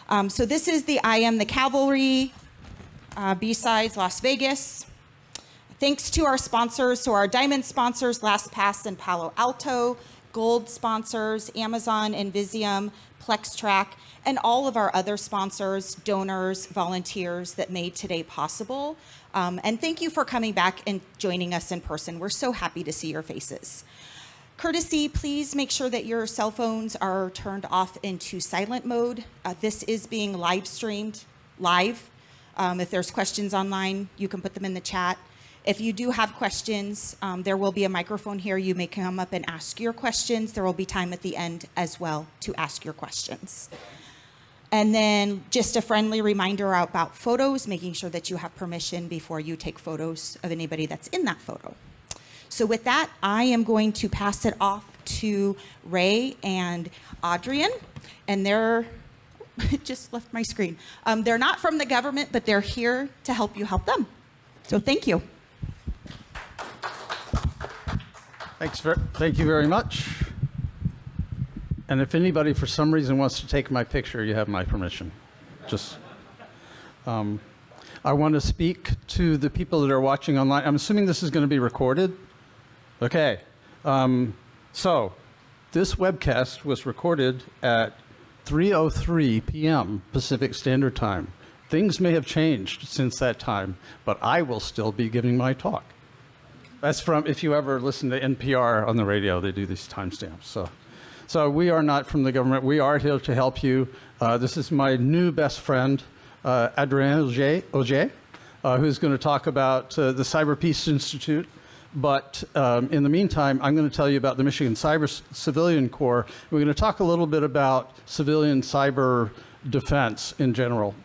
So this is the I Am The Cavalry, B-Sides Las Vegas. Thanks to our sponsors, so our diamond sponsors, LastPass and Palo Alto, gold sponsors, Amazon, Invisium, PlexTrack, and all of our other sponsors, donors, volunteers that made today possible. And thank you for coming back and joining us in person. We're so happy to see your faces. Courtesy, please make sure that your cell phones are turned off into silent mode. This is being live streamed live. If there's questions online, you can put them in the chat. If you do have questions, there will be a microphone here. You may come up and ask your questions. There will be time at the end as well to ask your questions. And then just a friendly reminder about photos, making sure that you have permission before you take photos of anybody that's in that photo. So with that, I am going to pass it off to Ray and Adrien, and they're, just left my screen. They're not from the government, but they're here to help you help them. So thank you. Thank you very much. And if anybody for some reason wants to take my picture, you have my permission. Just, I want to speak to the people that are watching online. I'm assuming this is going to be recorded. Okay. So this webcast was recorded at 3:03 p.m. Pacific Standard Time. Things may have changed since that time, but I will still be giving my talk. That's from, if you ever listen to NPR on the radio, they do these timestamps. So we are not from the government. We are here to help you. This is my new best friend, Adrien Ogee, who's going to talk about the Cyber Peace Institute. But in the meantime, I'm going to tell you about the Michigan Cyber Civilian Corps. We're going to talk a little bit about civilian cyber defense in general.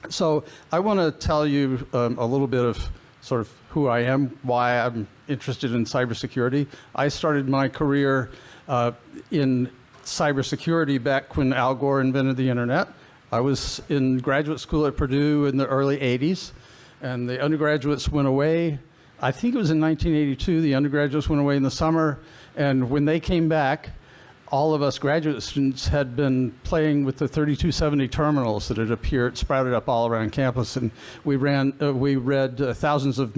So I want to tell you a little bit of sort of who I am, why I'm interested in cybersecurity. I started my career in cybersecurity back when Al Gore invented the internet. I was in graduate school at Purdue in the early 80s, and the undergraduates went away. I think it was in 1982, the undergraduates went away in the summer, and when they came back, all of us graduate students had been playing with the 3270 terminals that had sprouted up all around campus, and we read thousands of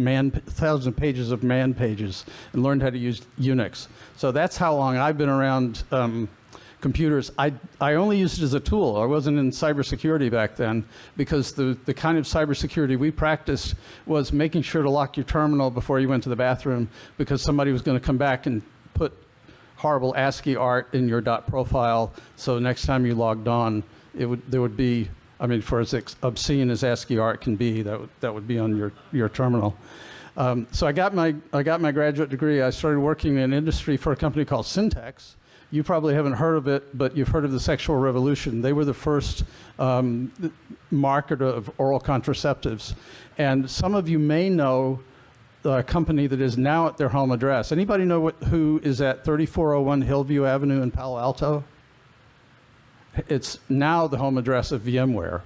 pages of man pages and learned how to use Unix. So that's how long I've been around computers. I only used it as a tool. I wasn't in cybersecurity back then, because the kind of cybersecurity we practiced was making sure to lock your terminal before you went to the bathroom, because somebody was going to come back and put horrible ASCII art in your .profile, so next time you logged on, there would be, I mean, for as obscene as ASCII art can be, that would be on your terminal. So I got my graduate degree. I started working in industry for a company called Syntax. You probably haven't heard of it, but you've heard of the Sexual Revolution. They were the first marketer of oral contraceptives. And some of you may know the company that is now at their home address. Anybody know who is at 3401 Hillview Avenue in Palo Alto? It's now the home address of VMware.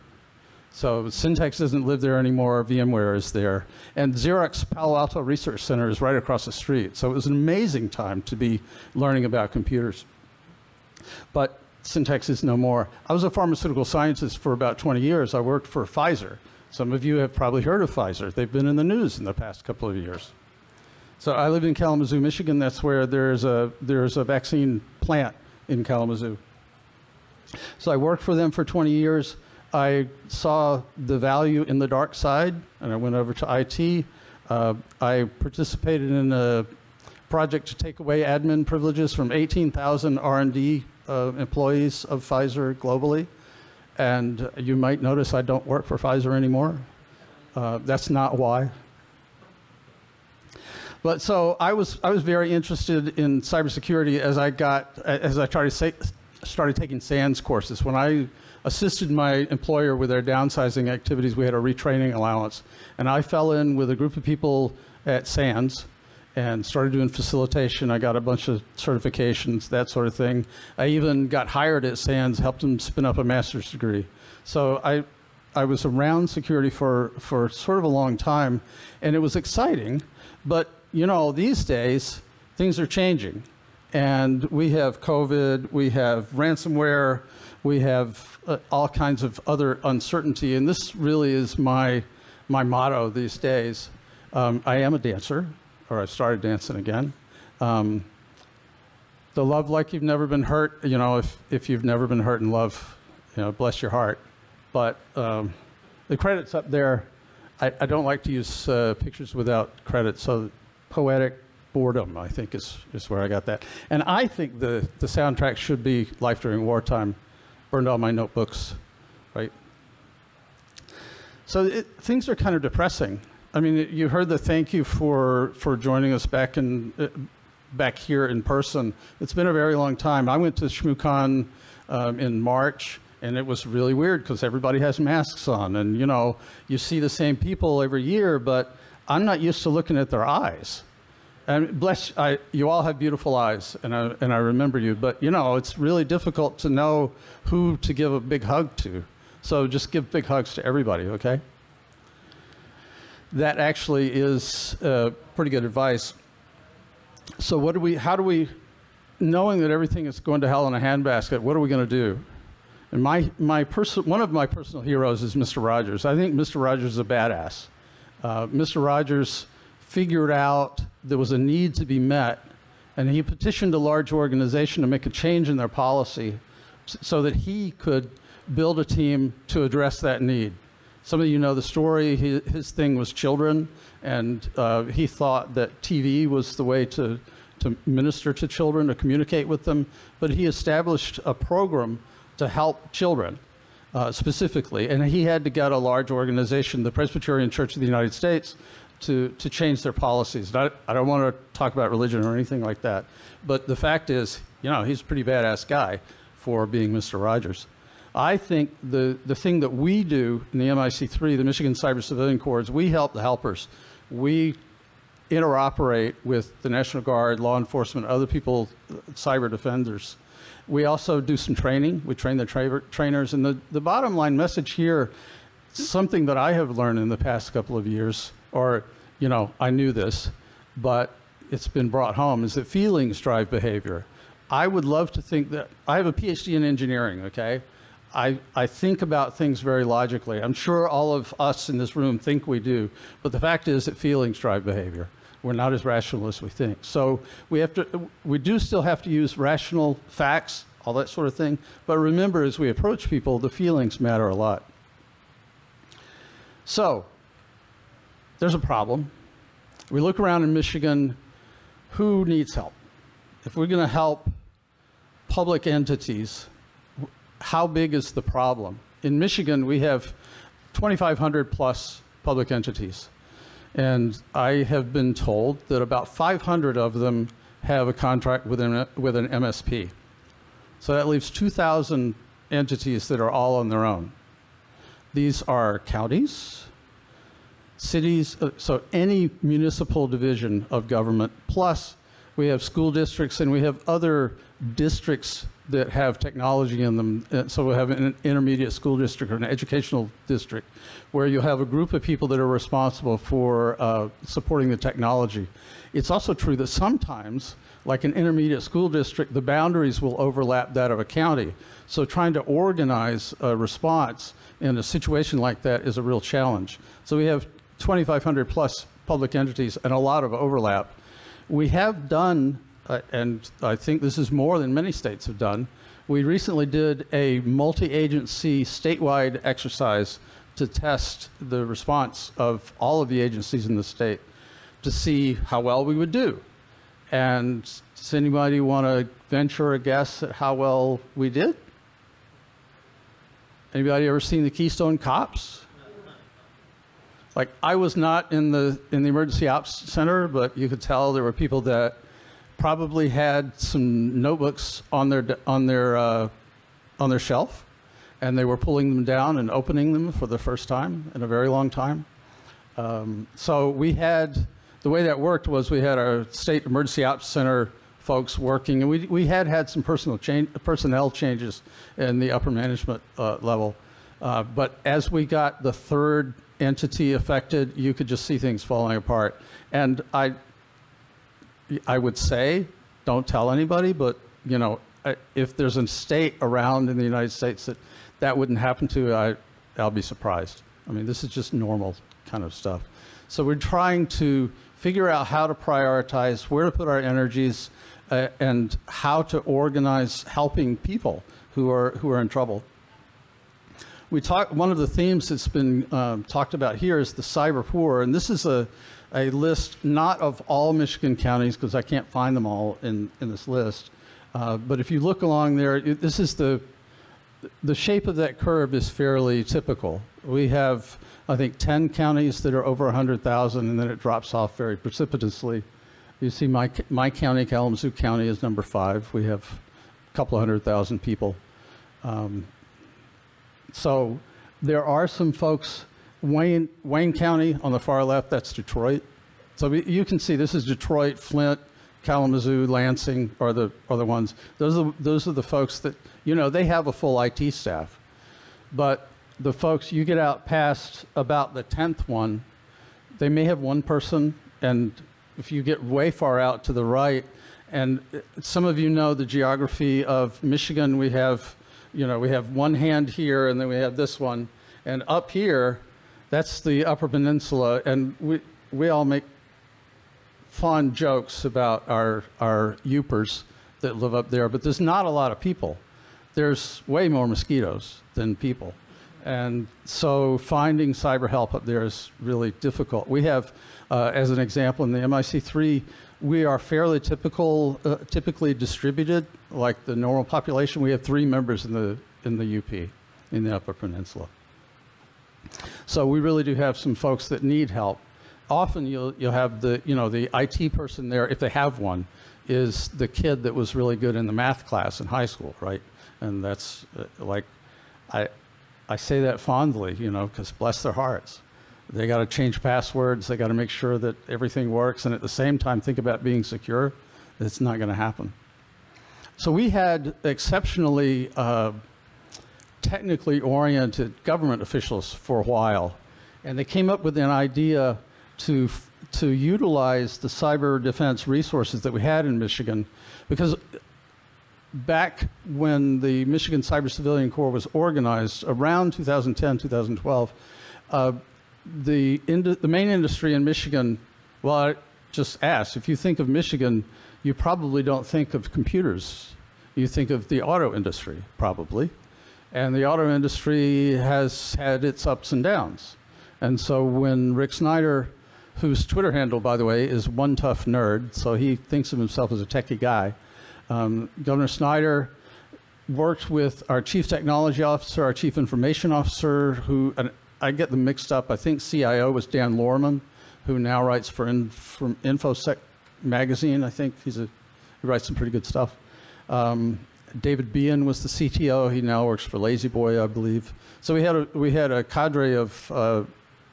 So Syntax doesn't live there anymore, VMware is there. And Xerox Palo Alto Research Center is right across the street. So it was an amazing time to be learning about computers. But Syntax is no more. I was a pharmaceutical scientist for about 20 years. I worked for Pfizer. Some of you have probably heard of Pfizer. They've been in the news in the past couple of years. So I live in Kalamazoo, Michigan. That's where there's a vaccine plant in Kalamazoo. So I worked for them for 20 years. I saw the value in the dark side, and I went over to IT. I participated in a project to take away admin privileges from 18,000 R&D employees of Pfizer globally. And you might notice I don't work for Pfizer anymore. That's not why. But so I was very interested in cybersecurity as I started taking SANS courses. When I assisted my employer with their downsizing activities, we had a retraining allowance, and I fell in with a group of people at SANS and started doing facilitation. I got a bunch of certifications, that sort of thing. I even got hired at SANS, helped them spin up a master's degree. So I was around security for sort of a long time, and it was exciting. But you know, these days, things are changing. And we have COVID, we have ransomware, We have all kinds of other uncertainty, and this really is my motto these days. I am a dancer, or I started dancing again. The love like you've never been hurt, you know, if you've never been hurt in love, you know, bless your heart. But the credits up there, I don't like to use pictures without credits, so poetic boredom, I think, is where I got that. And I think the soundtrack should be Life During Wartime. Burned all my notebooks, right? So things are kind of depressing. I mean, you heard the thank you for joining us back here in person. It's been a very long time. I went to ShmooCon in March, and it was really weird because everybody has masks on, and you know, you see the same people every year, but I'm not used to looking at their eyes. And you all have beautiful eyes, and I remember you, but you know, it's really difficult to know who to give a big hug to. So just give big hugs to everybody, okay? That actually is pretty good advice. So how do we, knowing that everything is going to hell in a handbasket, what are we going to do? And one of my personal heroes is Mr. Rogers. I think Mr. Rogers is a badass. Mr. Rogers figured out there was a need to be met, and he petitioned a large organization to make a change in their policy so that he could build a team to address that need. Some of you know the story. His thing was children, and he thought that TV was the way to minister to children, to communicate with them, but he established a program to help children specifically, and he had to get a large organization, the Presbyterian Church of the United States, to change their policies. I don't want to talk about religion or anything like that, but the fact is, you know, he's a pretty badass guy for being Mr. Rogers. I think the thing that we do in the MIC3, the Michigan Cyber Civilian Corps, is we help the helpers. We interoperate with the National Guard, law enforcement, other people, cyber defenders. We also do some training. We train the trainers, and the bottom line message here, something that I have learned in the past couple of years, or, you know, I knew this, but it's been brought home, is that feelings drive behavior. I would love to think that, I have a PhD in engineering, okay? I think about things very logically. I'm sure all of us in this room think we do, but the fact is that feelings drive behavior. We're not as rational as we think. So we do still have to use rational facts, all that sort of thing, but remember, as we approach people, the feelings matter a lot. So, there's a problem. We look around in Michigan, who needs help? If we're going to help public entities, how big is the problem? In Michigan, we have 2,500 plus public entities. And I have been told that about 500 of them have a contract with an MSP. So that leaves 2,000 entities that are all on their own. These are counties, cities, so any municipal division of government, plus we have school districts and we have other districts that have technology in them. So we have an intermediate school district or an educational district where you have a group of people that are responsible for supporting the technology. It's also true that sometimes, like an intermediate school district, the boundaries will overlap that of a county. So trying to organize a response in a situation like that is a real challenge. So we have 2,500 plus public entities and a lot of overlap. We have done, and I think this is more than many states have done, we recently did a multi-agency statewide exercise to test the response of all of the agencies in the state to see how well we would do. And does anybody want to venture a guess at how well we did? Anybody ever seen the Keystone Cops? Like, I was not in the emergency ops center, but you could tell there were people that probably had some notebooks on their shelf, and they were pulling them down and opening them for the first time in a very long time. So we had, the way that worked was we had our state emergency ops center folks working, and we had some personnel changes in the upper management level. But as we got the third entity affected, you could just see things falling apart. And I would say, don't tell anybody, but you know, if there's a state around in the United States that wouldn't happen to, I'll be surprised. I mean, this is just normal kind of stuff. So we're trying to figure out how to prioritize, where to put our energies, and how to organize helping people who are in trouble. One of the themes that's been talked about here is the cyber poor, and this is a list not of all Michigan counties, because I can't find them all in this list, but if you look along there, this is the shape of that curve is fairly typical. We have, I think, 10 counties that are over 100,000, and then it drops off very precipitously. You see my county, Kalamazoo County, is number 5. We have a couple 100,000 people. So there are some folks, Wayne County on the far left, that's Detroit. So you can see this is Detroit, Flint, Kalamazoo, Lansing are the ones. Those are the folks that, you know, they have a full IT staff. But the folks, you get out past about the 10th one, they may have one person, and if you get way far out to the right, and some of you know the geography of Michigan, we have one hand here, and then we have this one, and up here, that's the Upper Peninsula, and we all make fond jokes about our Yoopers that live up there, but there's not a lot of people. There's way more mosquitoes than people. And so finding cyber help up there is really difficult. We have, as an example, in the MIC3, we are fairly typically distributed, like the normal population. We have 3 members in the UP, in the Upper Peninsula. So we really do have some folks that need help. Often you'll have the IT person there, if they have one, is the kid that was really good in the math class in high school, right? And that's like, I say that fondly, you know, because bless their hearts. They got to change passwords. They got to make sure that everything works, and at the same time think about being secure. It's not going to happen. So we had exceptionally technically oriented government officials for a while, and they came up with an idea to utilize the cyber defense resources that we had in Michigan, because back when the Michigan Cyber Civilian Corps was organized around 2010, 2012, the main industry in Michigan, well, I just asked, if you think of Michigan, you probably don't think of computers. You think of the auto industry, probably. And the auto industry has had its ups and downs. And so when Rick Snyder, whose Twitter handle, by the way, is One Tough Nerd, so he thinks of himself as a techie guy, Governor Snyder worked with our Chief Technology Officer, our Chief Information Officer, who, and I get them mixed up, I think CIO was Dan Lorman, who now writes for InfoSec magazine, I think. He writes some pretty good stuff. David Bean was the CTO. He now works for Lazy Boy, I believe. So we had a cadre of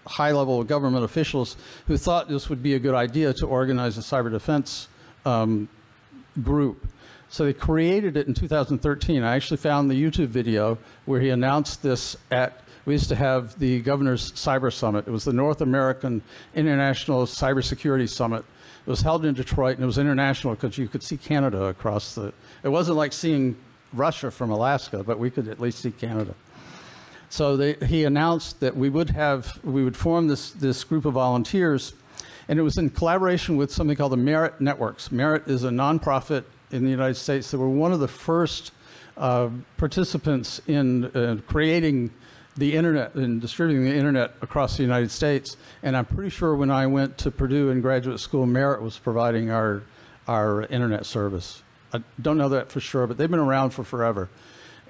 high-level government officials who thought this would be a good idea to organize a cyber defense group. So they created it in 2013. I actually found the YouTube video where he announced this we used to have the Governor's Cyber Summit. It was the North American International Cybersecurity Summit. It was held in Detroit, and it was international because you could see Canada across it wasn't like seeing Russia from Alaska, but we could at least see Canada. So he announced that we would form this group of volunteers, and it was in collaboration with something called the Merit Networks. Merit is a nonprofit in the United States that were one of the first participants in creating the internet and distributing the internet across the United States. And I'm pretty sure when I went to Purdue in graduate school, Merit was providing our internet service. I don't know that for sure, but they've been around for forever.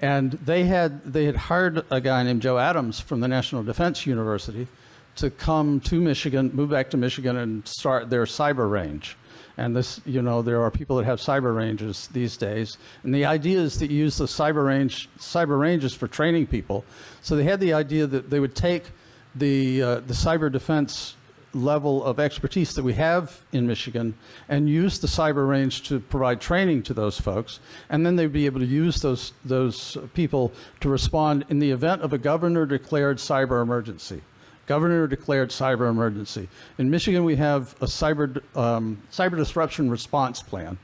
And they had hired a guy named Joe Adams from the National Defense University to come to Michigan, move back to Michigan, and start their cyber range. And this, there are people that have cyber ranges these days. And the idea is to use the cyber ranges for training people. So they had the idea that they would take the cyber defense level of expertise that we have in Michigan and use the cyber range to provide training to those folks. And then they'd be able to use those people to respond in the event of a governor-declared cyber emergency. Governor-declared cyber emergency. In Michigan, we have a cyber disruption response plan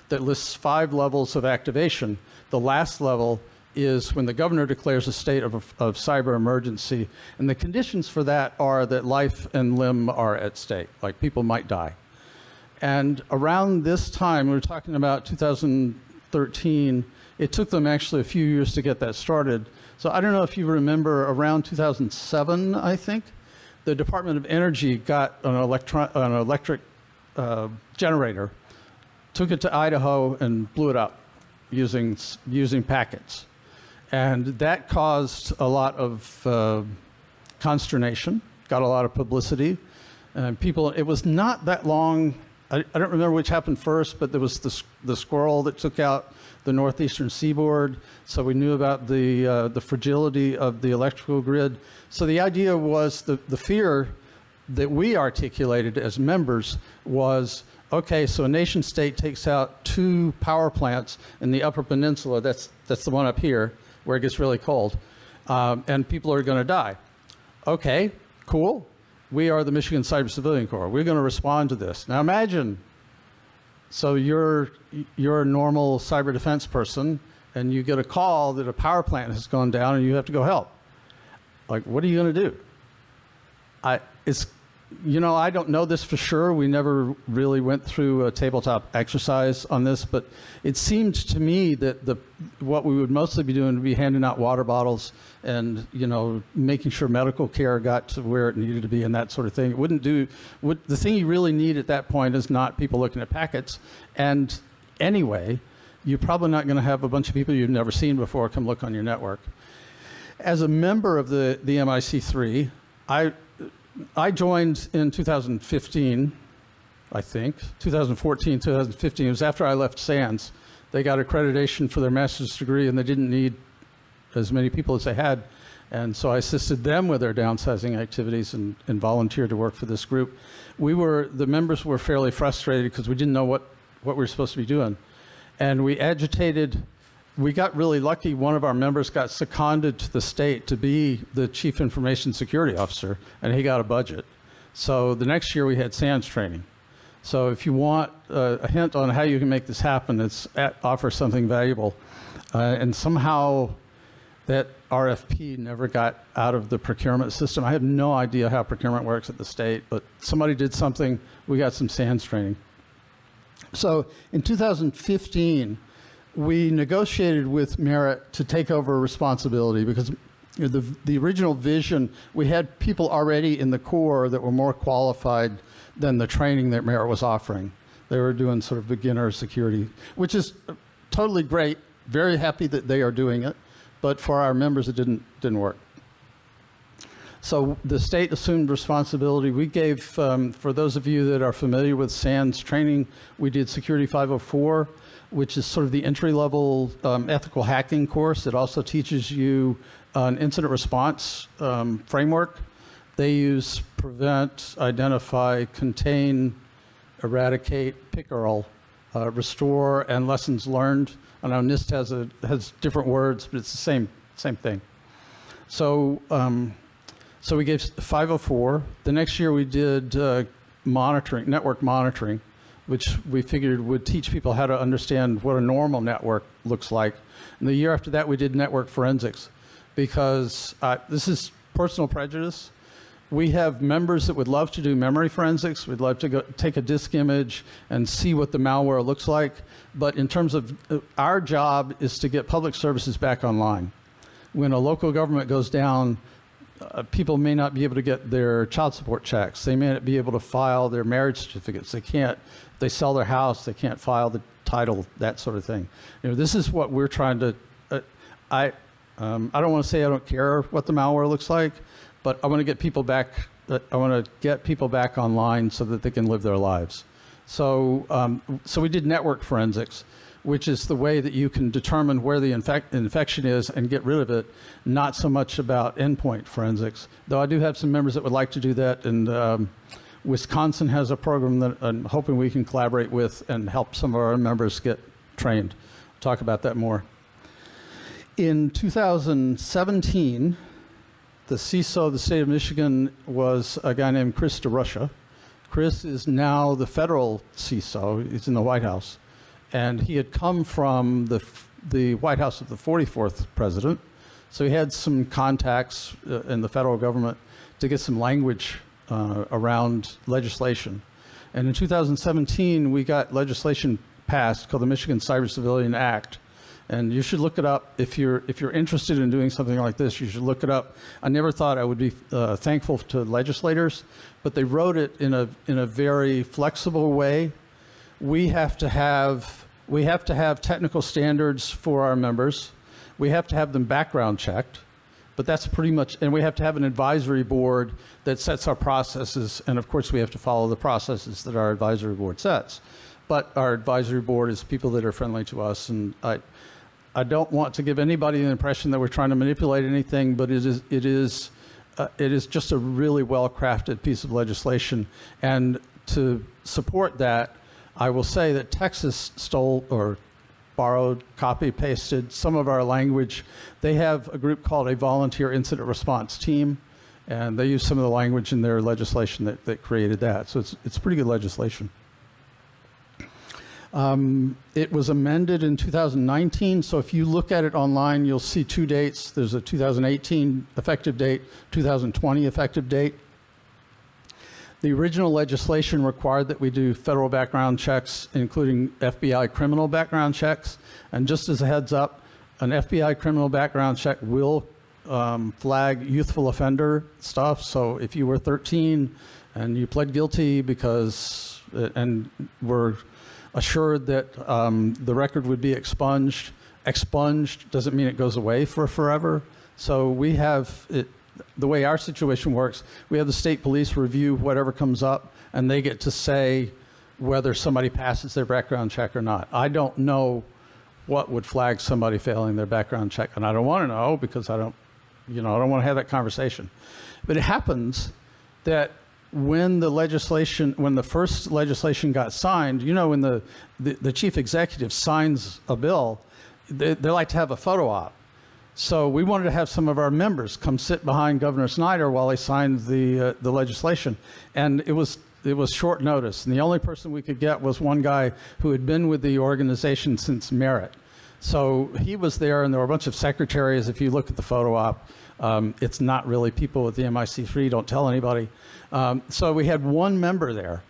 that lists 5 levels of activation. The last level is when the governor declares a state of cyber emergency. And the conditions for that are that life and limb are at stake, like people might die. And around this time, we were talking about 2013, it took them actually a few years to get that started. So I don't know if you remember, around 2007, I think, the Department of Energy got an electric generator, took it to Idaho and blew it up using packets. And that caused a lot of consternation, got a lot of publicity. And people, it was not that long, I don't remember which happened first, but there was the squirrel that took out the northeastern seaboard. So we knew about the fragility of the electrical grid. So the idea was, the fear that we articulated as members was, okay, so a nation state takes out 2 power plants in the Upper Peninsula, that's the one up here, where it gets really cold, and people are going to die. Okay, cool. We are the Michigan Cyber Civilian Corps. We're going to respond to this. Now imagine, so you're a normal cyber defense person, and you get a call that a power plant has gone down, and you have to go help. Like, what are you going to do? I don't know this for sure. We never really went through a tabletop exercise on this, but it seemed to me that what we would mostly be doing would be handing out water bottles and, making sure medical care got to where it needed to be and that sort of thing. It wouldn't do, the thing you really need at that point is not people looking at packets. And anyway, you're probably not going to have a bunch of people you've never seen before come look on your network. As a member of the MIC3, I joined in 2015, I think, 2014, 2015. It was after I left SANS. They got accreditation for their master's degree, and they didn't need as many people as they had. And so I assisted them with their downsizing activities and volunteered to work for this group. The members were fairly frustrated because we didn't know what we were supposed to be doing. And we agitated. We got really lucky. One of our members got seconded to the state to be the chief information security officer, and he got a budget. So the next year we had SANS training. So if you want a hint on how you can make this happen, it's offer something valuable. And somehow that RFP never got out of the procurement system. I have no idea how procurement works at the state, but somebody did something. We got some SANS training. So in 2015, we negotiated with Merit to take over responsibility because the original vision, we had people already in the Corps that were more qualified than the training that Merit was offering. They were doing sort of beginner security, which is totally great. Very happy that they are doing it, but for our members it didn't work. So the state assumed responsibility. We gave, for those of you that are familiar with SANS training, we did Security 504, which is sort of the entry-level ethical hacking course. It also teaches you an incident response framework. They use prevent, identify, contain, eradicate, pick-all, restore, and lessons learned. I know NIST has different words, but it's the same thing. So, so we gave 504. The next year we did monitoring, network monitoring, which we figured would teach people how to understand what a normal network looks like. And the year after that, we did network forensics, because this is personal prejudice. We have members that would love to do memory forensics. We'd love to go take a disk image and see what the malware looks like. But in terms of our job is to get public services back online. When a local government goes down, people may not be able to get their child support checks. They may not be able to file their marriage certificates. They can't, if they sell their house, they can't file the title, that sort of thing. This is what we're trying to, I don't want to say I don't care what the malware looks like, but I want to get people back, online so that they can live their lives. So, so we did network forensics, which is the way that you can determine where the infection is and get rid of it, not so much about endpoint forensics. Though I do have some members that would like to do that, and Wisconsin has a program that I'm hoping we can collaborate with and help some of our members get trained. We'll talk about that more. In 2017, the CISO of the state of Michigan was a guy named Chris DeRusha. Chris is now the federal CISO. He's in the White House. And he had come from the White House of the 44th president, so he had some contacts in the federal government to get some language around legislation. And in 2017, we got legislation passed called the Michigan Cyber Civilian Act. And you should look it up. If you're interested in doing something like this, you should look it up. I never thought I would be thankful to legislators, but they wrote it in a very flexible way. We have to have technical standards for our members. We have to have them background checked, but that's pretty much, and we have to have an advisory board that sets our processes, and of course we have to follow the processes that our advisory board sets. But our advisory board is people that are friendly to us, and I don't want to give anybody the impression that we're trying to manipulate anything, but it is just a really well-crafted piece of legislation. And to support that, I will say that Texas stole or borrowed, copy, pasted some of our language. They have a group called a Volunteer Incident Response Team, and they use some of the language in their legislation that created that. So it's pretty good legislation. It was amended in 2019, so if you look at it online, you'll see two dates. There's a 2018 effective date, 2020 effective date. The original legislation required that we do federal background checks, including FBI criminal background checks. And just as a heads up, an FBI criminal background check will flag youthful offender stuff. So if you were 13 and you pled guilty because, and were assured that the record would be expunged. Expunged doesn't mean it goes away for forever. So we have it, the way our situation works, we have the state police review whatever comes up, and they get to say whether somebody passes their background check or not. I don't know what would flag somebody failing their background check, and I don't want to know because I don't want to have that conversation. But it happens that when the first legislation got signed, when the chief executive signs a bill, they like to have a photo op. So we wanted to have some of our members come sit behind Governor Snyder while he signed the legislation, and it was short notice. And the only person we could get was one guy who had been with the organization since merit. So he was there, and there were a bunch of secretaries. If you look at the photo op, it's not really people with the MIC3, don't tell anybody. So we had one member there,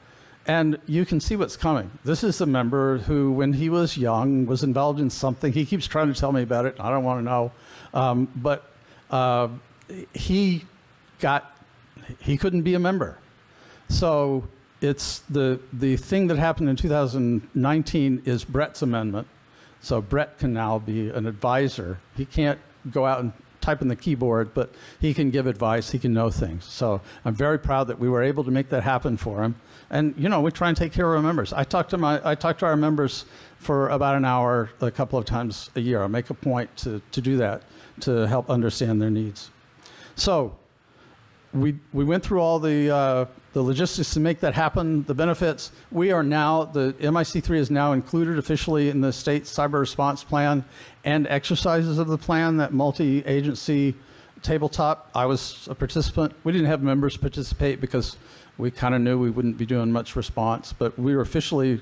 and you can see what's coming. This is a member who, when he was young, was involved in something. He keeps trying to tell me about it. I don't want to know. But he couldn't be a member. So it's the thing that happened in 2019 is Brett's amendment. So Brett can now be an advisor. He can't go out and type in the keyboard, but he can give advice, he can know things. So I'm very proud that we were able to make that happen for him. And we try and take care of our members. I talk to our members for about an hour a couple of times a year. I make a point to do that, to help understand their needs. So we went through all the logistics to make that happen, the benefits. We are now, the MIC3 is now included officially in the state cyber response plan and exercises of the plan, that multi-agency tabletop. I was a participant. We didn't have members participate because we kind of knew we wouldn't be doing much response, but we were officially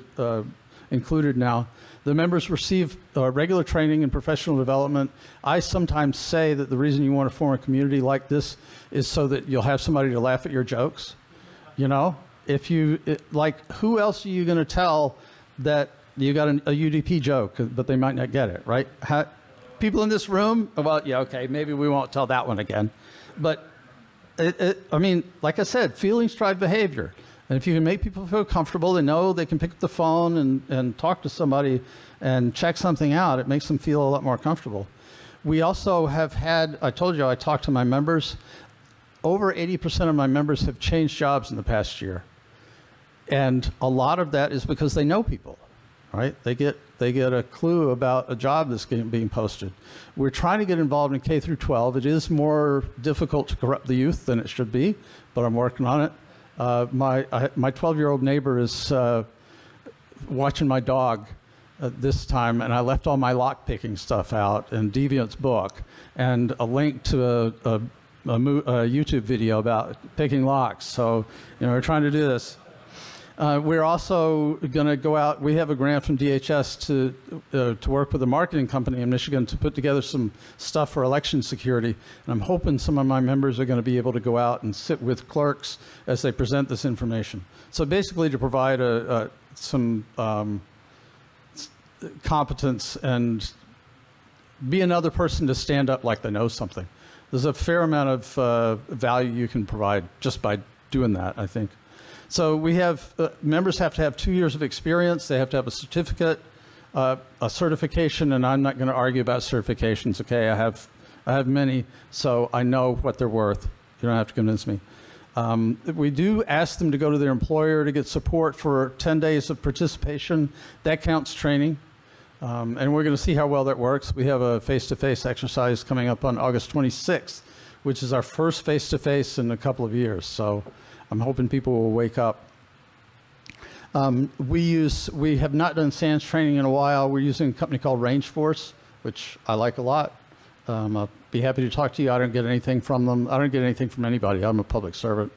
included now. The members receive regular training and professional development. I sometimes say that the reason you want to form a community like this is so that you'll have somebody to laugh at your jokes. If who else are you going to tell that you got a UDP joke, but they might not get it, right? People in this room, well, yeah, okay, maybe we won't tell that one again. But I mean, like I said, feelings drive behavior. And if you can make people feel comfortable, they know they can pick up the phone and talk to somebody and check something out, it makes them feel a lot more comfortable. We also have had, I told you I talked to my members. Over 80% of my members have changed jobs in the past year. And a lot of that is because they know people, right? They get a clue about a job that's being posted. We're trying to get involved in K through 12. It is more difficult to corrupt the youth than it should be, but I'm working on it. My 12-year-old neighbor is watching my dog this time, and I left all my lock-picking stuff out, and Deviant's book, and a link to a YouTube video about picking locks. So, we're trying to do this. We're also going to go out. We have a grant from DHS to work with a marketing company in Michigan to put together some stuff for election security. And I'm hoping some of my members are going to be able to go out and sit with clerks as they present this information. So basically to provide some competence and be another person to stand up like they know something. There's a fair amount of value you can provide just by doing that, I think. So we have, members have to have 2 years of experience. They have to have a certificate, a certification, and I'm not going to argue about certifications, okay? I have many, so I know what they're worth. You don't have to convince me. We do ask them to go to their employer to get support for 10 days of participation. That counts training. And we're going to see how well that works. We have a face-to-face exercise coming up on August 26th, which is our first face-to-face in a couple of years. So I'm hoping people will wake up. We have not done SANS training in a while. We're using a company called Rangeforce, which I like a lot. I'll be happy to talk to you. I don't get anything from them. I don't get anything from anybody. I'm a public servant.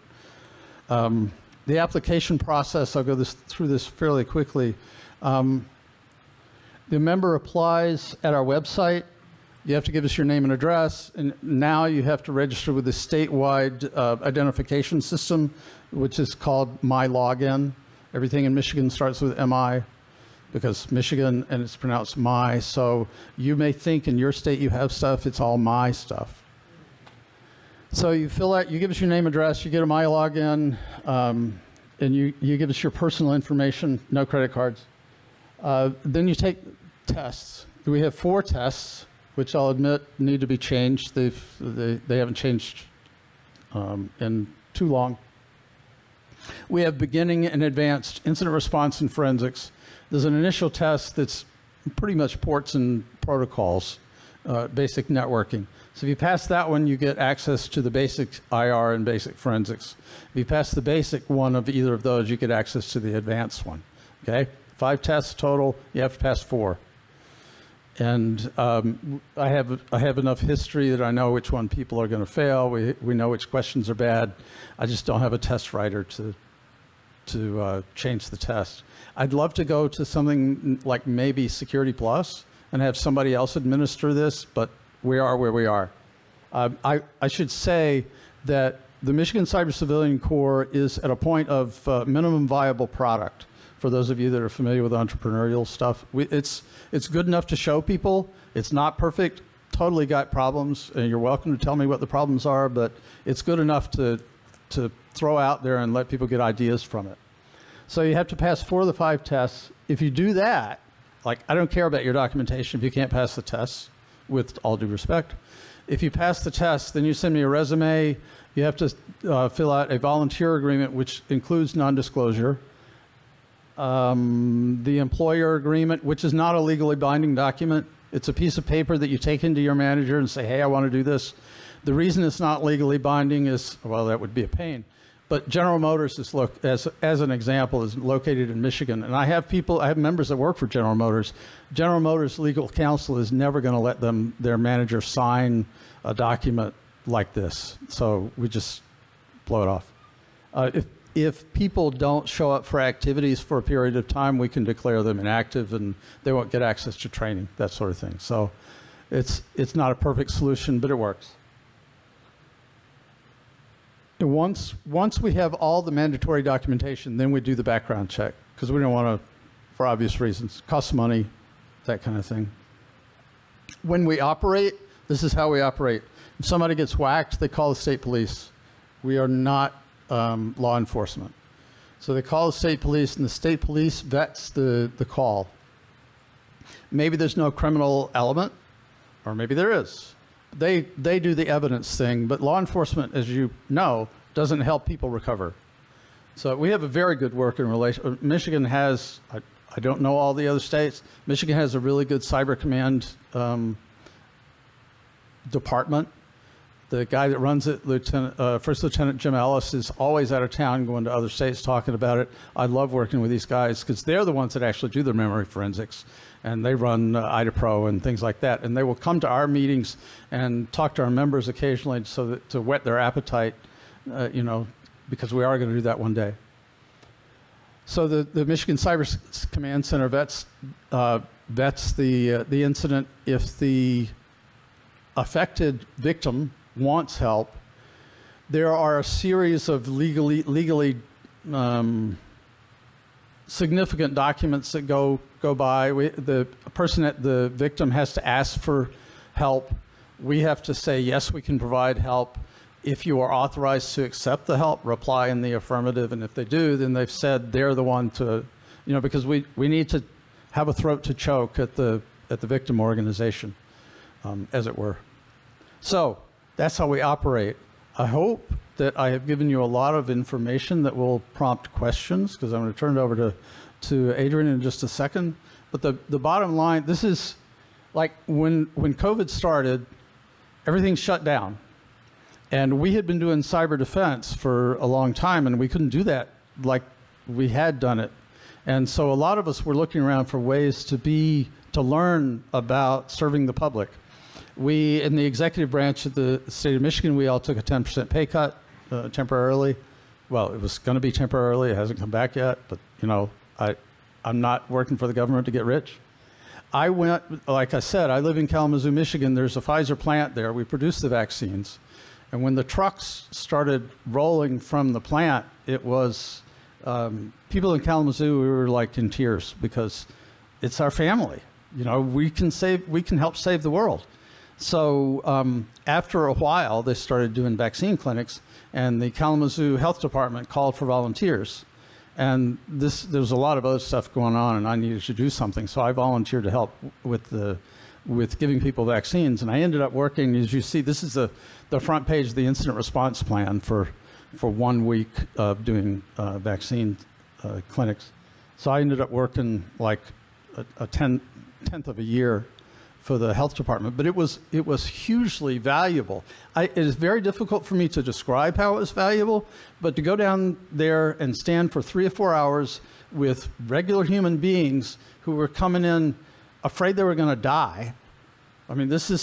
The application process, I'll go through this fairly quickly. The member applies at our website. You have to give us your name and address, and now you have to register with the statewide identification system, which is called My Login. Everything in Michigan starts with MI, because Michigan, and it's pronounced My, so you may think in your state you have stuff, it's all My stuff. So you fill out, you give us your name, address, you get a My Login, and you give us your personal information, no credit cards. Then you take tests. We have 4 tests, which I'll admit need to be changed. They haven't changed in too long. We have beginning and advanced incident response and forensics. There's an initial test that's pretty much ports and protocols, basic networking. So if you pass that one, you get access to the basic IR and basic forensics. If you pass the basic one of either of those, you get access to the advanced one. Okay? 5 tests total, you have to pass 4. And I have enough history that I know which one people are going to fail. We know which questions are bad. I just don't have a test writer to change the test. I'd love to go to something like maybe Security Plus and have somebody else administer this, but we are where we are. I should say that the Michigan Cyber Civilian Corps is at a point of minimum viable product. For those of you that are familiar with entrepreneurial stuff, it's good enough to show people. It's not perfect, totally got problems, and you're welcome to tell me what the problems are, but it's good enough to throw out there and let people get ideas from it. So you have to pass 4 of the 5 tests. If you do that, like, I don't care about your documentation if you can't pass the tests, with all due respect. If you pass the test, then you send me a resume. You have to fill out a volunteer agreement, which includes non-disclosure. The employer agreement, which is not a legally binding document. It's a piece of paper that you take into your manager and say, hey, I want to do this. The reason it's not legally binding is, well, that would be a pain. But General Motors, is as an example, is located in Michigan. And I have members that work for General Motors. General Motors legal counsel is never going to let their manager sign a document like this. So we just blow it off. If people don't show up for activities for a period of time, we can declare them inactive and they won't get access to training, that sort of thing. So it's not a perfect solution, but it works. And once we have all the mandatory documentation, then we do the background check, because we don't want to, for obvious reasons, costs money, that kind of thing. When we operate, this is how we operate. If somebody gets whacked, they call the state police. We are not law enforcement. So they call the state police, and the state police vets the call. Maybe there's no criminal element, or maybe there is. They do the evidence thing, but law enforcement, as you know, doesn't help people recover. So we have a very good working relationship. Michigan has, I don't know all the other states, Michigan has a really good cyber command department. The guy that runs it, First Lieutenant Jim Ellis, is always out of town going to other states talking about it. I love working with these guys because they're the ones that actually do their memory forensics, and they run IDAPRO and things like that. And they will come to our meetings and talk to our members occasionally so that, to whet their appetite, you know, because we are going to do that one day. So the Michigan Cyber Command Center vets the incident. If the affected victim wants help, there are a series of legally significant documents that go by. The person at the victim has to ask for help. We have to say, yes, we can provide help. If you are authorized to accept the help, reply in the affirmative. And if they do, then they've said they're the one to, because we need to have a throat to choke at the victim organization, as it were. So that's how we operate. I hope that I have given you a lot of information that will prompt questions, because I'm going to turn it over to Adrien in just a second. But the bottom line, this is like when COVID started, everything shut down. And we had been doing cyber defense for a long time, and we couldn't do that like we had done it. And so a lot of us were looking around for ways to learn about serving the public. We, in the executive branch of the state of Michigan, we all took a 10% pay cut temporarily. Well, it was going to be temporarily. It hasn't come back yet. But, I'm not working for the government to get rich. I went, like I said, I live in Kalamazoo, Michigan. There's a Pfizer plant there. We produce the vaccines. And when the trucks started rolling from the plant, it was people in Kalamazoo, we were like in tears, because it's our family. We can help save the world. So after a while, they started doing vaccine clinics, and the Kalamazoo Health Department called for volunteers. And there was a lot of other stuff going on, and I needed to do something. So I volunteered to help with giving people vaccines. And I ended up working, as you see, this is the front page of the incident response plan for 1 week of doing vaccine clinics. So I ended up working like a tenth of a year for the health department, but it was hugely valuable. It is very difficult for me to describe how it was valuable, but to go down there and stand for 3 or 4 hours with regular human beings who were coming in afraid they were going to die. I mean, this is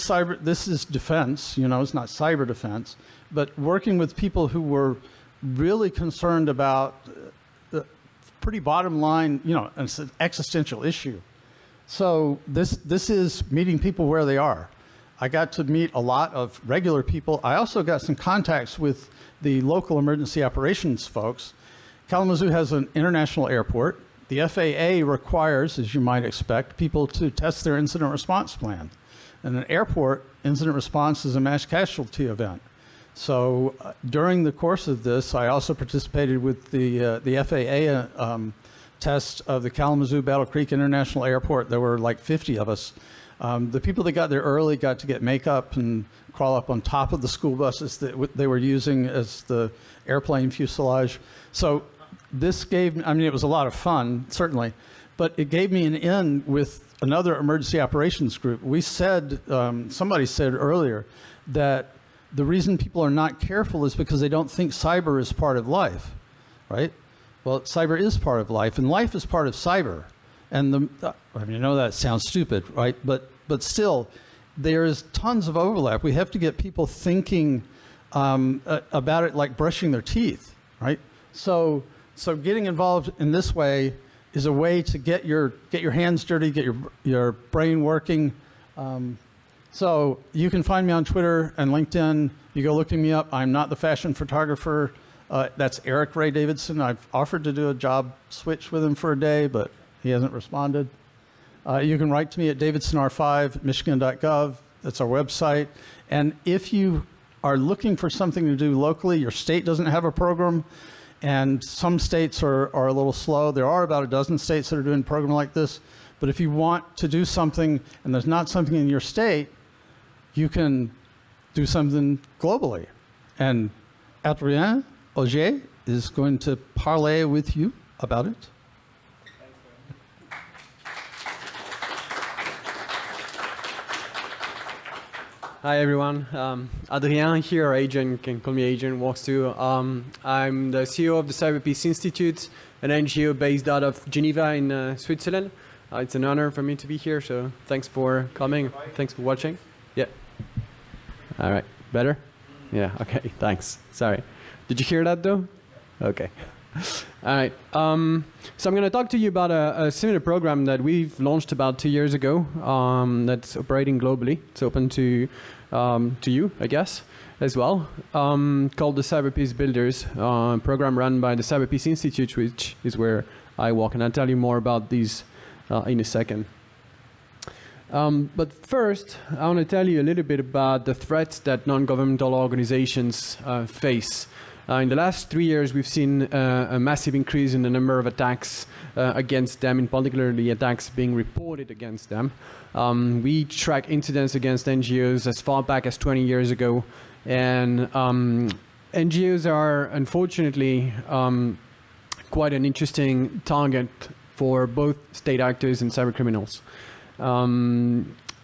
defense, it's not cyber defense, but working with people who were really concerned about the pretty bottom line, it's an existential issue. So this is meeting people where they are. I got to meet a lot of regular people. I also got some contacts with the local emergency operations folks. Kalamazoo has an international airport. The FAA requires, as you might expect, people to test their incident response plan. In an airport, incident response is a mass casualty event. So during the course of this, I also participated with the FAA test of the Kalamazoo Battle Creek International Airport. There were like 50 of us. The people that got there early got to get makeup and crawl up on top of the school buses that they were using as the airplane fuselage. So this gave, it was a lot of fun, certainly, but it gave me an in with another emergency operations group. We said, somebody said earlier, that the reason people are not careful is because they don't think cyber is part of life, right? Well, cyber is part of life, and life is part of cyber. And that sounds stupid, right? But still, there is tons of overlap. We have to get people thinking about it like brushing their teeth, right? So getting involved in this way is a way to get your hands dirty, get your brain working. So you can find me on Twitter and LinkedIn. You go looking me up. I'm not the fashion photographer. That's Eric Ray Davidson. I've offered to do a job switch with him for a day, but he hasn't responded. You can write to me at davidsonr5@michigan.gov. That's our website. And if you are looking for something to do locally, your state doesn't have a program, and some states are a little slow. There are about a dozen states that are doing a program like this. But if you want to do something and there's not something in your state, you can do something globally. And Adrien Ogee is going to parlay with you about it. Hi everyone, Adrien here, or Adrien, can call me Adrien, works too. I'm the CEO of the Cyber Peace Institute, an NGO based out of Geneva in Switzerland. It's an honor for me to be here, so thanks for coming, thanks for watching. Yeah. All right, better? Yeah, okay, thanks, sorry. Did you hear that though? Okay. All right. So I'm going to talk to you about a similar program that we've launched about 2 years ago that's operating globally. It's open to you, I guess, as well, called the Cyber Peace Builders, program run by the Cyber Peace Institute, which is where I work. And I'll tell you more about these in a second. But first, I want to tell you a little bit about the threats that non-governmental organizations face. In the last 3 years, we've seen a massive increase in the number of attacks against them, in particular the attacks being reported against them. We track incidents against NGOs as far back as 20 years ago. And NGOs are, unfortunately, quite an interesting target for both state actors and cyber criminals.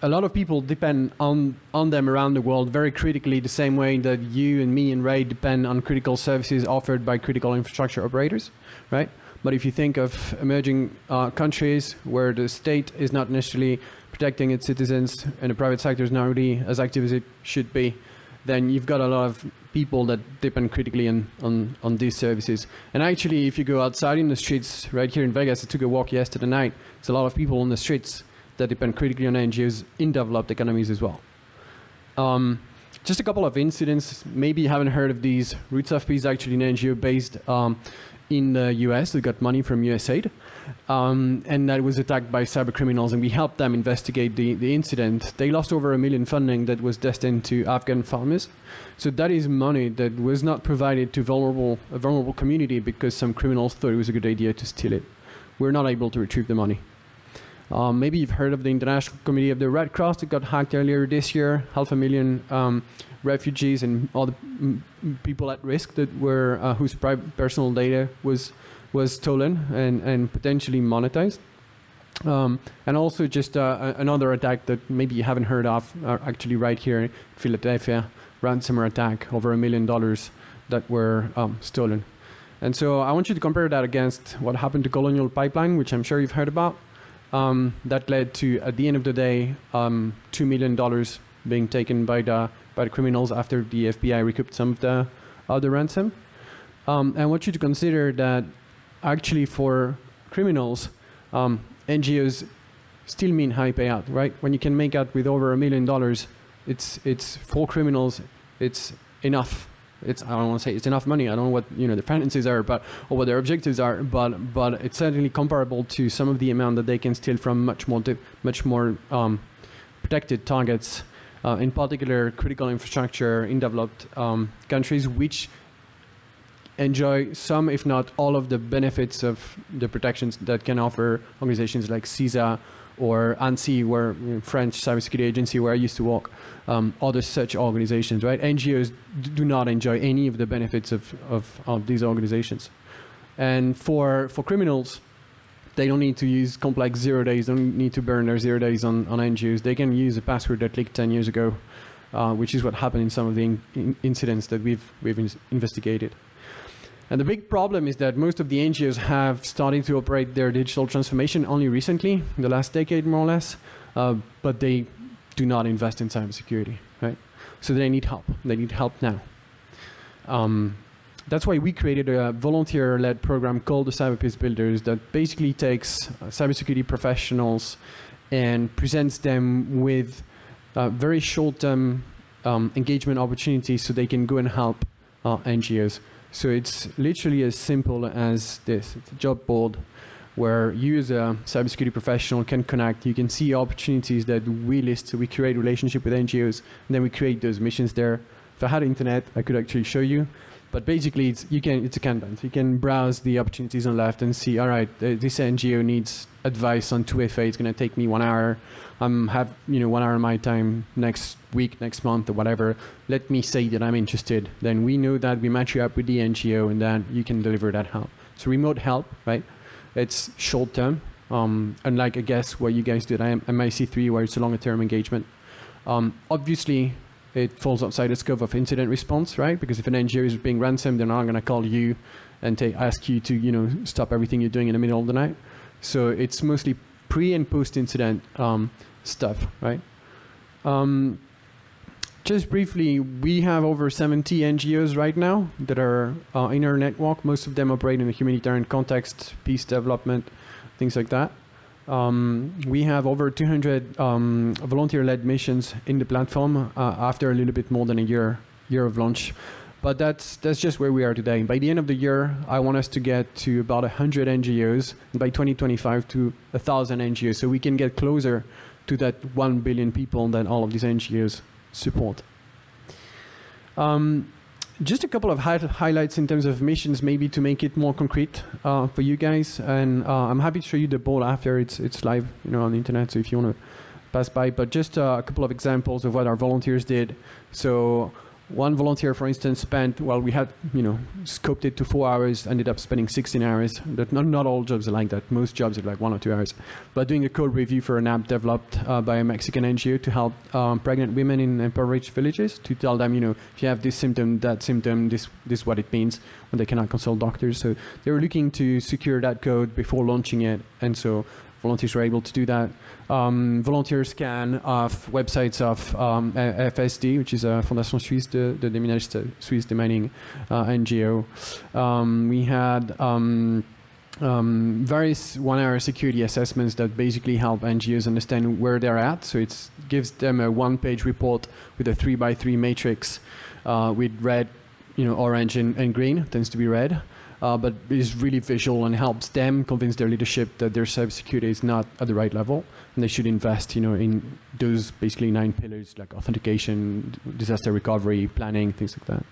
A lot of people depend on them around the world very critically, the same way that you and me and Ray depend on critical services offered by critical infrastructure operators, right? But if you think of emerging countries where the state is not necessarily protecting its citizens and the private sector is not really as active as it should be, then you've got a lot of people that depend critically on these services. And actually, if you go outside in the streets, right here in Vegas, I took a walk yesterday night, there's a lot of people on the streets that depend critically on NGOs in developed economies as well. Just a couple of incidents. Maybe you haven't heard of these. Roots of Peace, actually an NGO based in the US. They got money from USAID. And that was attacked by cyber criminals, and we helped them investigate the incident. They lost over $1 million funding that was destined to Afghan farmers. So that is money that was not provided to a vulnerable community because some criminals thought it was a good idea to steal it. We're not able to retrieve the money. Maybe you've heard of the International Committee of the Red Cross that got hacked earlier this year. 500,000 refugees and other people at risk that were whose personal data was stolen and potentially monetized. And also just another attack that maybe you haven't heard of, actually right here in Philadelphia, ransomware attack, over $1 million that were stolen. And so I want you to compare that against what happened to Colonial Pipeline, which I'm sure you've heard about. That led to, at the end of the day, $2 million being taken by the criminals after the FBI recouped some of the ransom. And I want you to consider that actually for criminals, NGOs still mean high payout, right? When you can make out with over $1 million, it's for criminals, it's enough. I don't want to say it's enough money. I don't know what the finances are, or what their objectives are, but it's certainly comparable to some of the amount that they can steal from much more protected targets, in particular critical infrastructure in developed countries, which enjoy some, if not all, of the benefits of the protections that can offer organizations like CISA or ANSSI, where French cybersecurity agency where I used to work, other such organizations, right? NGOs do not enjoy any of the benefits of these organizations. And for criminals, they don't need to use complex 0 days, don't need to burn their 0 days on NGOs. They can use a password that leaked 10 years ago, which is what happened in some of the incidents that we've investigated. And the big problem is that most of the NGOs have started to operate their digital transformation only recently, in the last decade more or less, but they do not invest in cybersecurity, right? So they need help. They need help now. That's why we created a volunteer-led program called the Cyber Peace Builders that basically takes cybersecurity professionals and presents them with very short-term engagement opportunities so they can go and help NGOs. So it's literally as simple as this. It's a job board where you as a cybersecurity professional can connect. You can see opportunities that we list. So we create a relationship with NGOs, and then we create those missions there. If I had internet, I could actually show you. But basically, it's a Kanban. So you can browse the opportunities on the left and see, all right, this NGO needs advice on 2FA. It's going to take me 1 hour. Have 1 hour of my time next week, next month, or whatever. Let me say that I'm interested. Then we know that we match you up with the NGO, and then you can deliver that help. So remote help, right? It's short term, unlike I guess what you guys did at MIC3, where it's a longer term engagement. Obviously, it falls outside the scope of incident response, right? Because if an NGO is being ransomed, they're not going to call you and ask you to stop everything you're doing in the middle of the night. So it's mostly pre and post incident stuff, right? Just briefly, we have over 70 NGOs right now that are in our network. Most of them operate in a humanitarian context, peace development, things like that. We have over 200 volunteer-led missions in the platform after a little bit more than a year of launch. But that's just where we are today. By the end of the year, I want us to get to about 100 NGOs, and by 2025 to 1,000 NGOs, so we can get closer to that 1 billion people that all of these NGOs support. Just a couple of highlights in terms of missions, maybe to make it more concrete for you guys. And I'm happy to show you the board after it's live, on the internet. So if you want to pass by, but just a couple of examples of what our volunteers did. So one volunteer, for instance, spent, well, we had, scoped it to 4 hours, ended up spending 16 hours. But not all jobs are like that. Most jobs are like 1 or 2 hours. But doing a code review for an app developed by a Mexican NGO to help pregnant women in impoverished villages, to tell them, if you have this symptom, that symptom, this is what it means when they cannot consult doctors. So they were looking to secure that code before launching it. And so volunteers were able to do that. Volunteer scan of websites of FSD, which is a Fondation Suisse de Déminage Suisse Demining NGO. We had various one-hour security assessments that basically help NGOs understand where they're at. So it gives them a one-page report with a 3x3 matrix with red, orange and green, tends to be red. But is really visual and helps them convince their leadership that their cybersecurity is not at the right level, and they should invest, in those basically 9 pillars like authentication, disaster recovery, planning, things like that.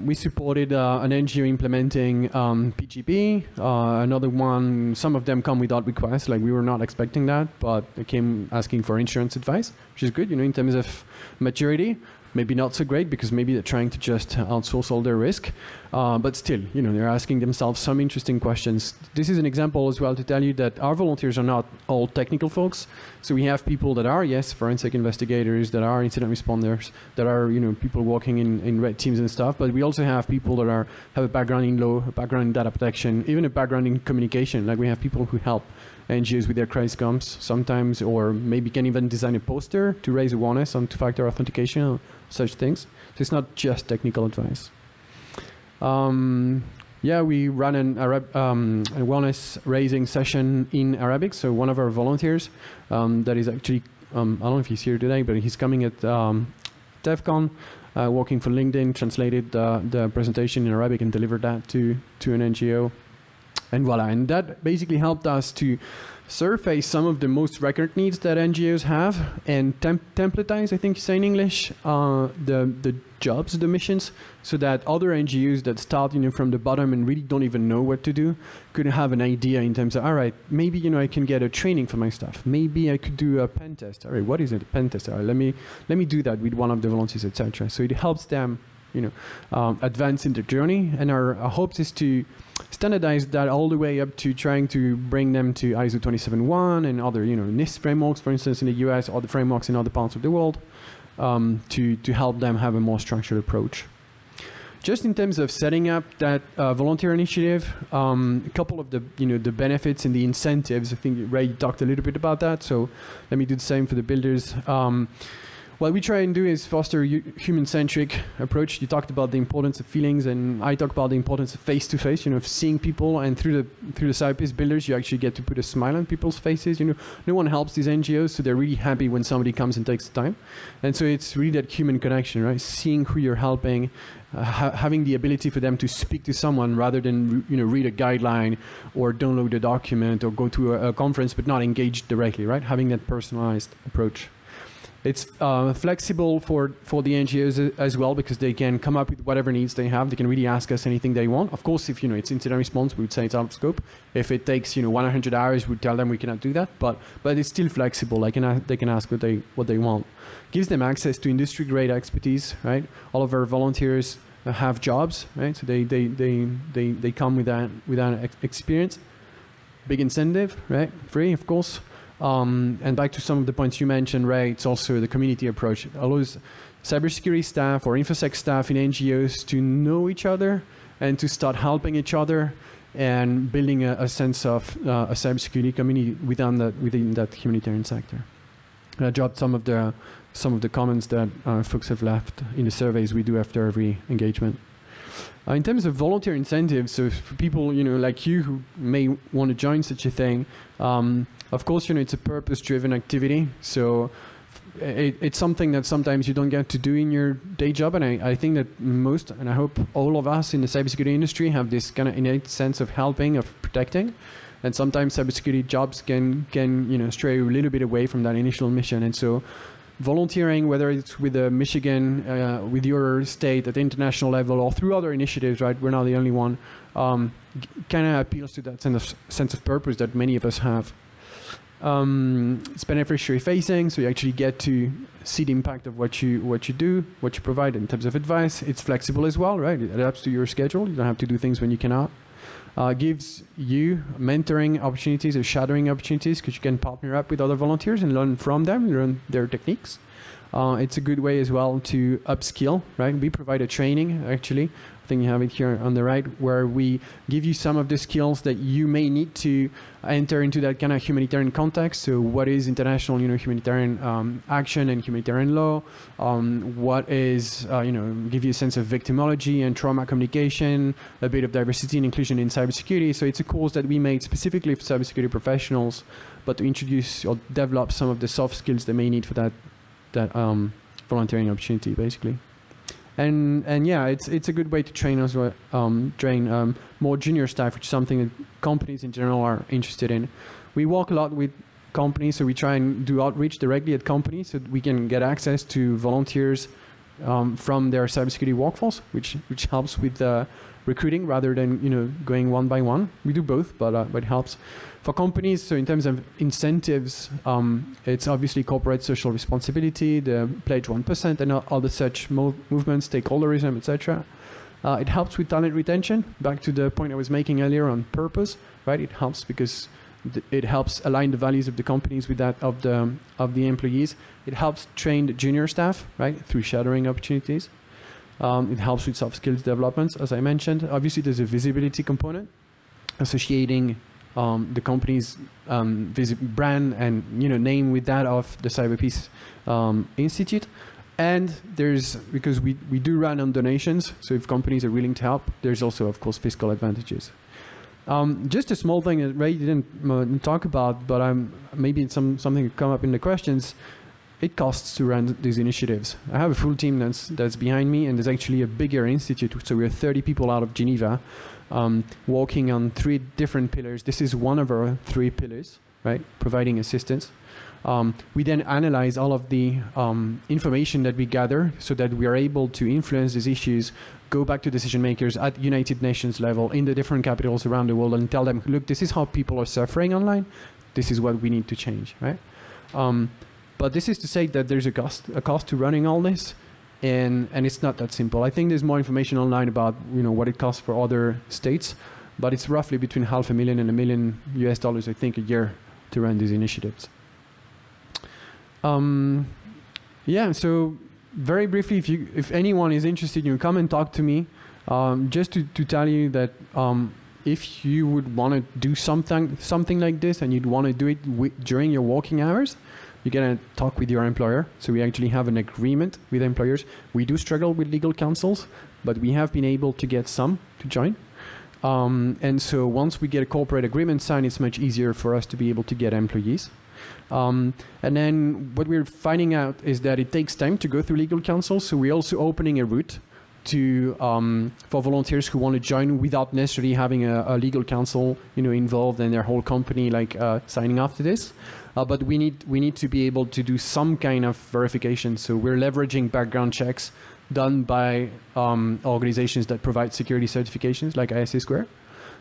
We supported an NGO implementing PGP. Another one, some of them come without requests, like we were not expecting that, but they came asking for insurance advice, which is good, in terms of maturity. Maybe not so great because maybe they're trying to just outsource all their risk. But still, they're asking themselves some interesting questions. This is an example as well to tell you that our volunteers are not all technical folks. So we have people that are, yes, forensic investigators, that are incident responders, that are, people working in red teams and stuff. But we also have people that have a background in law, a background in data protection, even a background in communication. Like we have people who help NGOs with their crisis comms sometimes, or maybe can even design a poster to raise awareness on two-factor authentication or such things. So it's not just technical advice. Yeah, we ran an a awareness raising session in Arabic. So one of our volunteers that is actually, I don't know if he's here today, but he's coming at DevCon, working for LinkedIn, translated the presentation in Arabic and delivered that to an NGO. And voila, and that basically helped us to surface some of the most recurrent needs that NGOs have and templatize, I think you say in English, the jobs, the missions, so that other NGOs that start from the bottom and really don't even know what to do could have an idea in terms of, all right, maybe I can get a training for my staff. Maybe I could do a pen test. All right, what is it, a pen test? All right, let me do that with one of the volunteers, etc. So it helps them advance in their journey, and our hopes is to standardize that all the way up to trying to bring them to ISO 27001 and other NIST frameworks, for instance, in the US, or the frameworks in other parts of the world, to help them have a more structured approach. Just in terms of setting up that volunteer initiative, a couple of the the benefits and the incentives. I think Ray talked a little bit about that, so let me do the same for the builders. What we try and do is foster a human-centric approach. You talked about the importance of feelings, and I talk about the importance of face-to-face, of seeing people, and through the Cyberpeace builders, you actually get to put a smile on people's faces. No one helps these NGOs, so they're really happy when somebody comes and takes the time. And so it's really that human connection, right? Seeing who you're helping, having the ability for them to speak to someone rather than read a guideline or download a document or go to a conference but not engage directly, right? Having that personalized approach. It's flexible for the NGOs as well, because they can come up with whatever needs they have. They can really ask us anything they want. Of course, if it's incident response, we would say it's out of scope. If it takes 100 hours, we'd tell them we cannot do that. But it's still flexible. They can ask what they want. Gives them access to industry grade expertise, right? All of our volunteers have jobs, right? So they come with that experience. Big incentive, right? Free, of course. And back to some of the points you mentioned, Ray, it's also the community approach. It allows cybersecurity staff or InfoSec staff in NGOs to know each other and to start helping each other and building a sense of a cybersecurity community within that humanitarian sector. I dropped some of the comments that folks have left in the surveys we do after every engagement. In terms of volunteer incentives, so for people like you who may want to join such a thing, of course it's a purpose-driven activity. So it's something that sometimes you don't get to do in your day job, and I think that most, and I hope all of us in the cybersecurity industry have this kind of innate sense of helping, of protecting, and sometimes cybersecurity jobs can stray a little bit away from that initial mission. And so volunteering, whether it's with Michigan, with your state at the international level, or through other initiatives, right? We're not the only one. Kind of appeals to that sense of purpose that many of us have. It's beneficiary facing, so you actually get to see the impact of what you do, what you provide in terms of advice. It's flexible as well, right? It adapts to your schedule. You don't have to do things when you cannot. Gives you mentoring opportunities or shadowing opportunities, because you can partner up with other volunteers and learn from them, learn their techniques. It's a good way as well to upskill, right? We provide a training, actually. I think you have it here on the right, where we give you some of the skills that you may need to enter into that kind of humanitarian context. So what is international, humanitarian action and humanitarian law? What is, give you a sense of victimology and trauma communication, a bit of diversity and inclusion in cybersecurity. So it's a course that we made specifically for cybersecurity professionals, but to introduce or develop some of the soft skills they may need for that volunteering opportunity, basically. And yeah, it's a good way to train as well, train more junior staff, which is something that companies in general are interested in. We work a lot with companies, so we try and do outreach directly at companies so that we can get access to volunteers from their cybersecurity workforce, which helps with recruiting rather than going one by one. We do both, but it helps. For companies, so in terms of incentives, it's obviously corporate social responsibility, the pledge 1%, and other such movements, stakeholderism, etc. It helps with talent retention. Back to the point I was making earlier on purpose, right? It helps because it helps align the values of the companies with that of the employees. It helps train the junior staff, right, through shadowing opportunities. It helps with soft skills developments, as I mentioned. Obviously, there's a visibility component associating the company's brand and name with that of the CyberPeace Institute. And there's, because we do run on donations, so if companies are willing to help, there's also, of course, fiscal advantages. Just a small thing that Ray didn't talk about, but maybe something could come up in the questions. It costs to run these initiatives. I have a full team that's behind me, and there's actually a bigger institute. So we're 30 people out of Geneva, working on 3 different pillars. This is one of our 3 pillars, right? Providing assistance. We then analyze all of the information that we gather so that we are able to influence these issues, go back to decision makers at United Nations level in the different capitals around the world and tell them, look, this is how people are suffering online. This is what we need to change, right? But this is to say that there's a cost to running all this, and it's not that simple. I think there's more information online about what it costs for other states, but it's roughly between $500,000 and $1 million US, I think, a year to run these initiatives. Yeah, so very briefly, if anyone is interested, come and talk to me. Just to tell you that if you would want to do something like this and you'd want to do it during your working hours, you're going to talk with your employer. So we actually have an agreement with employers. We do struggle with legal counsels, but we have been able to get some to join. And so once we get a corporate agreement signed, it's much easier for us to be able to get employees. And then what we're finding out is that it takes time to go through legal counsel. So we're also opening a route to for volunteers who want to join without necessarily having a legal counsel involved in their whole company, like signing off to this. But we need to be able to do some kind of verification. So we're leveraging background checks done by organizations that provide security certifications like ISA Square.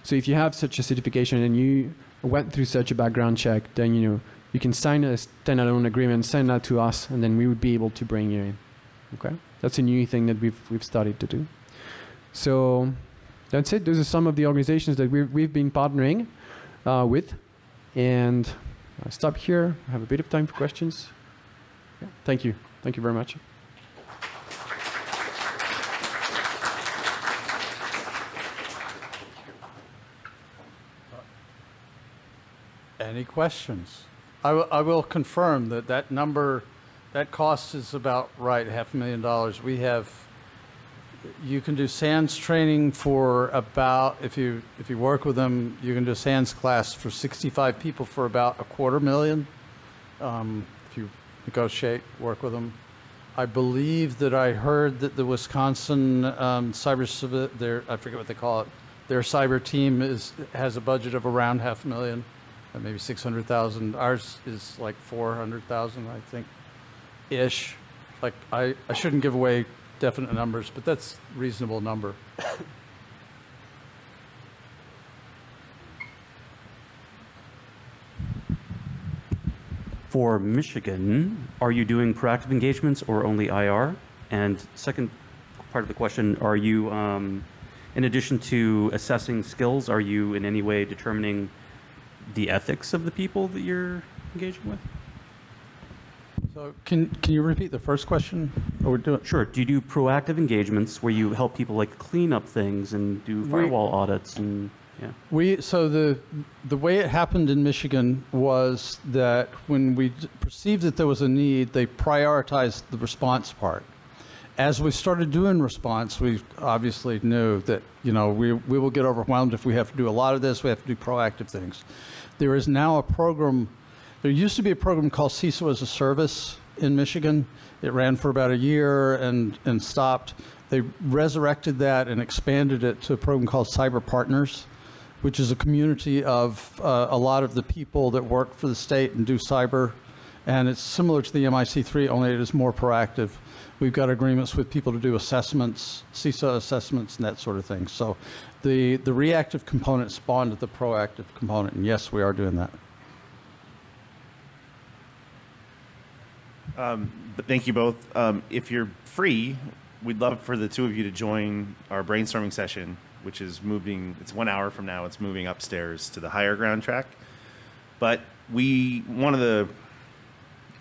So if you have such a certification and you went through such a background check, then you can sign a standalone agreement, send that to us, and then we would be able to bring you in. Okay, that's a new thing that we've started to do. So that's it. Those are some of the organizations that we've been partnering with, and I'll stop here. I have a bit of time for questions. Yeah, thank you. Thank you very much. Any questions? I will confirm that that number, that cost is about right, $500,000. We have, you can do SANS training for about, if you work with them, you can do a SANS class for 65 people for about $250,000. If you negotiate, work with them. I believe that I heard that the Wisconsin cyber, I forget what they call it, their cyber team has a budget of around $500,000, maybe 600,000. Ours is like 400,000, I think, ish. Like I shouldn't give away definite numbers, but that's a reasonable number. For Michigan, are you doing proactive engagements or only IR? And second part of the question, are you, in addition to assessing skills, are you in any way determining the ethics of the people that you're engaging with? So can you repeat the first question? Sure. Do you do proactive engagements where you help people like clean up things and do firewall audits and yeah? So the way it happened in Michigan was that when we perceived that there was a need, they prioritized the response part. As we started doing response, we obviously knew that, you know, we will get overwhelmed if we have to do a lot of this. We have to do proactive things. There is now a program. There used to be a program called CISO as a Service in Michigan. It ran for about a year and stopped. They resurrected that and expanded it to a program called Cyber Partners, which is a community of a lot of the people that work for the state and do cyber. And it's similar to the MIC3, only it is more proactive. We've got agreements with people to do assessments, CISA assessments, and that sort of thing. So the reactive component spawned the proactive component, and yes, we are doing that. But thank you both. If you're free, we'd love for the two of you to join our brainstorming session, which is moving, it's 1 hour from now, it's moving upstairs to the higher ground track. But one of the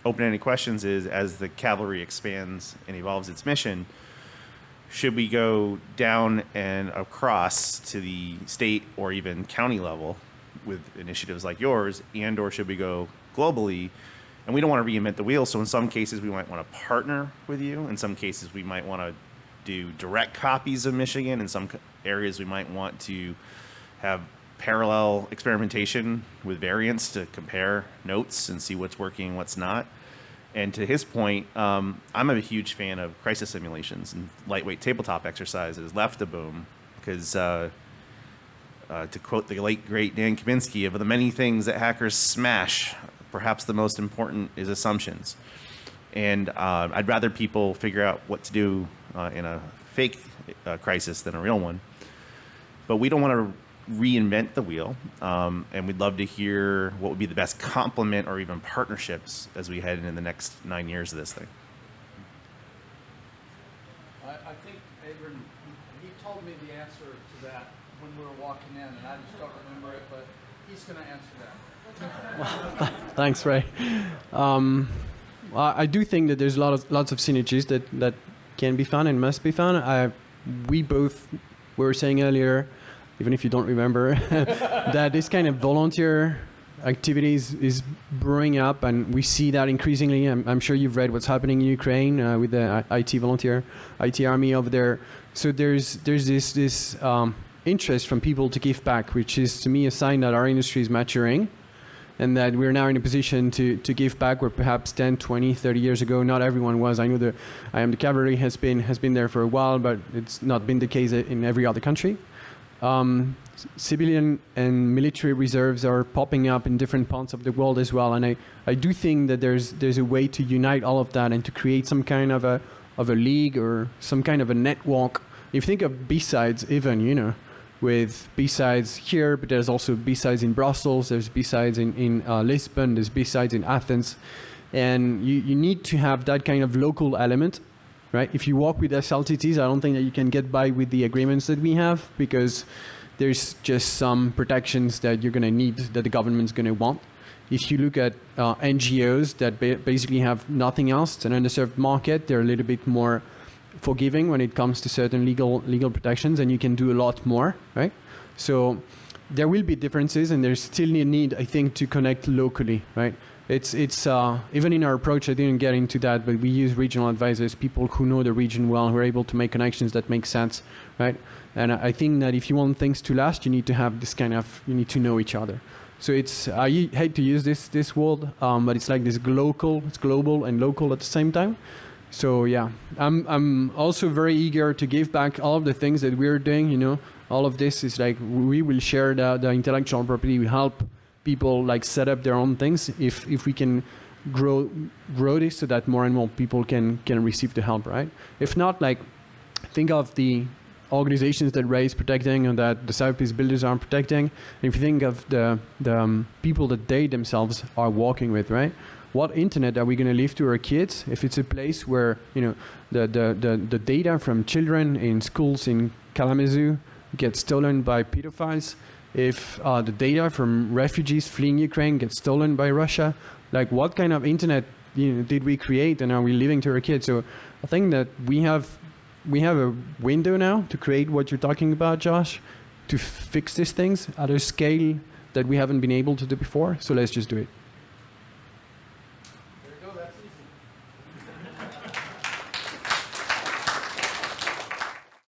open-ended questions is, as the cavalry expands and evolves its mission, should we go down and across to the state or even county level with initiatives like yours, and or should we go globally? And we don't want to reinvent the wheel, so in some cases we might want to partner with you. In some cases we might want to do direct copies of Michigan. In some areas we might want to have parallel experimentation with variants to compare notes and see what's working and what's not. And to his point, I'm a huge fan of crisis simulations and lightweight tabletop exercises, left a boom, because to quote the late great Dan Kaminsky, of the many things that hackers smash, perhaps the most important is assumptions. And I'd rather people figure out what to do in a fake crisis than a real one. But we don't want to reinvent the wheel, and we'd love to hear what would be the best complement or even partnerships as we head into the next 9 years of this thing. I think, Adrien, he told me the answer to that when we were walking in, and I just don't remember it, but he's going to answer that. Thanks, Ray. I do think that there's lots of synergies that can be found and must be found. We both were saying earlier, even if you don't remember, that this kind of volunteer activities is brewing up, and we see that increasingly. I'm sure you've read what's happening in Ukraine with the IT army over there. So there's this interest from people to give back, which is to me a sign that our industry is maturing, and that we're now in a position to give back where perhaps 10, 20, 30 years ago not everyone was. I know the Am The Cavalry has been there for a while, but it's not been the case in every other country. Civilian and military reserves are popping up in different parts of the world as well, and I do think that there's a way to unite all of that and to create some kind of a league or some kind of a network. If you think of B-Sides, even, you know, with B-Sides here, but there's also B-Sides in Brussels, there's B-Sides in Lisbon, there's B-Sides in Athens, and you need to have that kind of local element. Right? If you work with SLTTs, I don't think that you can get by with the agreements that we have, because there's just some protections that you're going to need, that the government's going to want. If you look at NGOs that basically have nothing else, it's an underserved market, they're a little bit more forgiving when it comes to certain legal protections, and you can do a lot more, right? So there will be differences, and there's still a need, I think, to connect locally, right? it's even in our approach, I didn't get into that, but we use regional advisors, people who know the region well, who are able to make connections that make sense, right? And I think that if you want things to last, you need to have this kind of, you need to know each other. So it's, I hate to use this word, but it's like this it's global and local at the same time. So yeah, I'm also very eager to give back all of the things that we're doing, you know. All of this is like, we will share the intellectual property, we help people like set up their own things if we can grow this so that more and more people can receive the help, right? If not, like, think of the organizations that Ray is protecting and that the cyberpeace builders are protecting. If you think of the people that they themselves are working with, right? What internet are we going to leave to our kids if it's a place where, you know, the data from children in schools in Kalamazoo gets stolen by pedophiles? If the data from refugees fleeing Ukraine gets stolen by Russia, like what kind of internet, you know, did we create and are we leaving to our kids? So I think that we have a window now to create what you're talking about, Josh, to fix these things at a scale that we haven't been able to do before. So let's just do it.